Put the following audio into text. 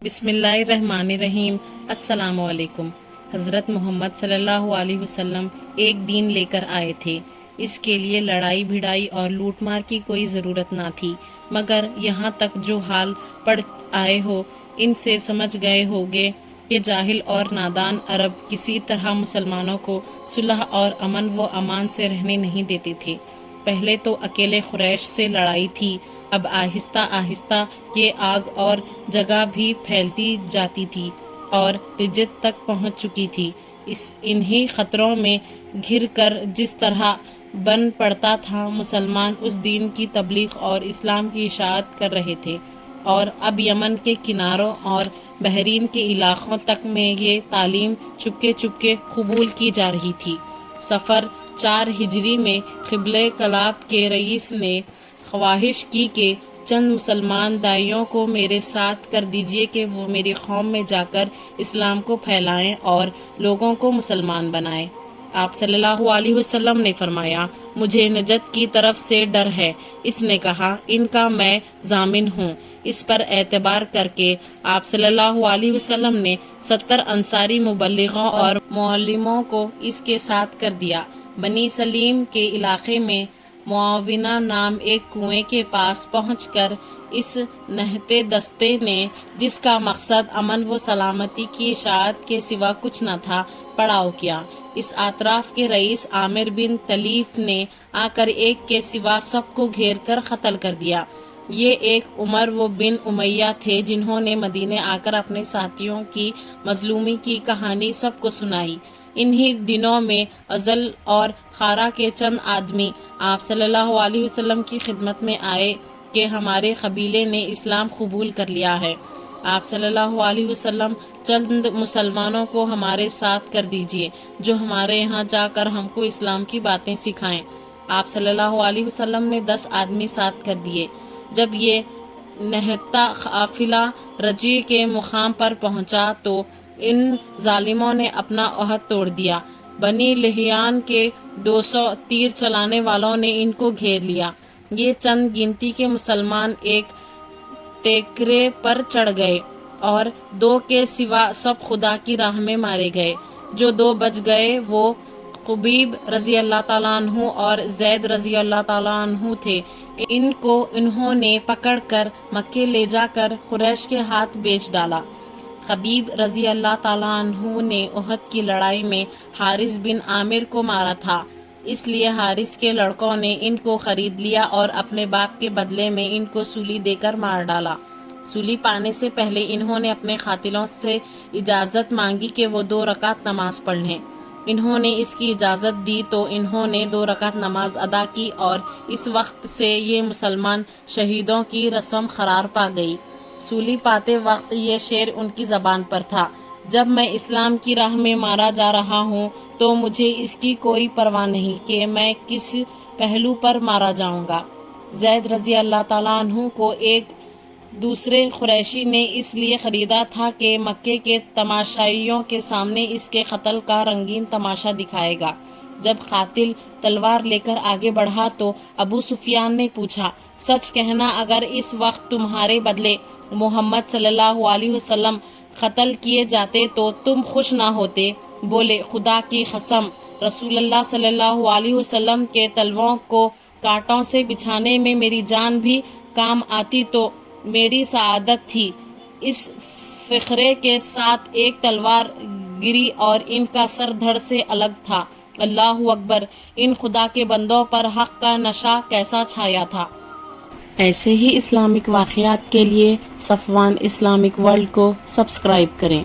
بسم اللہ الرحمن الرحیم۔ السلام علیکم۔ حضرت محمد صلی اللہ علیہ وسلم ایک دین لے کر آئے تھے۔ اس کے لیے لڑائی بھڑائی اور لوٹ مار کی کوئی ضرورت نہ تھی، مگر یہاں تک جو حال پڑ آئے ہو ان سے سمجھ گئے ہوگے کہ جاہل اور نادان عرب کسی طرح مسلمانوں کو صلح اور امن و امان سے رہنے نہیں دیتے تھے۔ پہلے تو اکیلے قریش سے لڑائی تھی، اب آہستہ آہستہ یہ آگ اور جگہ بھی پھیلتی جاتی تھی اور رجت تک پہنچ چکی تھی۔ انہی خطروں میں گھر کر جس طرح بن پڑتا تھا مسلمان اس دین کی تبلیغ اور اسلام کی اشاعت کر رہے تھے، اور اب یمن کے کناروں اور بحرین کے علاقوں تک میں یہ تعلیم چپکے چپکے قبول کی جا رہی تھی۔ سفر 4 ہجری میں قبلہ کلاب کے رئیس نے خواہش کی کہ چند مسلمان داعیوں کو میرے ساتھ کر دیجئے کہ وہ میری قوم میں جا کر اسلام کو پھیلائیں اور لوگوں کو مسلمان بنائیں۔ آپ صلی اللہ علیہ وسلم نے فرمایا، مجھے نجات کی طرف سے ڈر ہے۔ اس نے کہا، ان کا میں ضامن ہوں۔ اس پر اعتبار کر کے آپ صلی اللہ علیہ وسلم نے 70 انصاری مبلغوں اور معلموں کو اس کے ساتھ کر دیا۔ بنی سلیم کے علاقے میں معاونہ نام ایک کنویں کے پاس پہنچ کر اس نہتے دستے نے، جس کا مقصد امن و سلامتی کی اشاعت کے سوا کچھ نہ تھا، پڑاؤ کیا۔ اس اطراف کے رئیس عامر بن طلیف نے آ کر ایک کے سوا سب کو گھیر کر قتل کر دیا۔ یہ ایک عمر و بن امیہ تھے جنہوں نے مدینے آ کر اپنے ساتھیوں کی مظلومی کی کہانی سب کو سنائی۔ انہی دنوں میں ازل اور خارا کے چند آدمی آپ صلی اللہ علیہ وسلم کی خدمت میں آئے کہ ہمارے قبیلے نے اسلام قبول کر لیا ہے، آپ صلی اللہ علیہ وسلم چند مسلمانوں کو ہمارے ساتھ کر دیجئے جو ہمارے یہاں جا کر ہم کو اسلام کی باتیں سکھائیں۔ آپ صلی اللہ علیہ وسلم نے 10 آدمی ساتھ کر دیے۔ جب یہ نہتا قافلہ رجیع کے مقام پر پہنچا تو ان ظالموں نے اپنا عہد توڑ دیا۔ بنی لحیان کے 200 تیر چلانے والوں نے ان کو گھیر لیا۔ یہ چند گنتی کے مسلمان ایک ٹیکرے پر چڑھ گئے اور 2 کے سوا سب خدا کی راہ میں مارے گئے۔ جو 2 بچ گئے وہ خبیب رضی اللہ تعالیٰ عنہ اور زید رضی اللہ تعالیٰ عنہ تھے۔ ان کو انہوں نے پکڑ کر مکے لے جا کر قریش کے ہاتھ بیچ ڈالا۔ خبیب رضی اللہ تعالیٰ عنہ نے احد کی لڑائی میں حارث بن عامر کو مارا تھا، اس لیے حارث کے لڑکوں نے ان کو خرید لیا اور اپنے باپ کے بدلے میں ان کو سولی دے کر مار ڈالا۔ سولی پانے سے پہلے انہوں نے اپنے قاتلوں سے اجازت مانگی کہ وہ 2 رکعت نماز پڑھ لیں۔ انہوں نے اس کی اجازت دی تو انہوں نے 2 رکعت نماز ادا کی، اور اس وقت سے یہ مسلمان شہیدوں کی رسم قرار پا گئی۔ سولی پاتے وقت یہ شعر ان کی زبان پر تھا، جب میں اسلام کی راہ میں مارا جا رہا ہوں تو مجھے اس کی کوئی پرواہ نہیں کہ میں کس پہلو پر مارا جاؤں گا۔ زید رضی اللہ تعالیٰ عنہ کو ایک دوسرے قریشی نے اس لیے خریدا تھا کہ مکے کے تماشائیوں کے سامنے اس کے قتل کا رنگین تماشا دکھائے گا۔ جب قاتل تلوار لے کر آگے بڑھا تو ابو سفیان نے پوچھا، سچ کہنا، اگر اس وقت تمہارے بدلے محمد صلی اللہ علیہ وسلم قتل کیے جاتے تو تم خوش نہ ہوتے؟ بولے، خدا کی قسم، رسول اللہ صلی اللہ علیہ وسلم کے تلووں کو کانٹوں سے بچھانے میں میری جان بھی کام آتی تو میری سعادت تھی۔ اس فقرے کے ساتھ ایک تلوار گری اور ان کا سر دھڑ سے الگ تھا۔ اللہ اکبر! ان خدا کے بندوں پر حق کا نشہ کیسا چھایا تھا۔ ایسے ہی اسلامک واقعات کے لیے صفوان اسلامک ورلڈ کو سبسکرائب کریں۔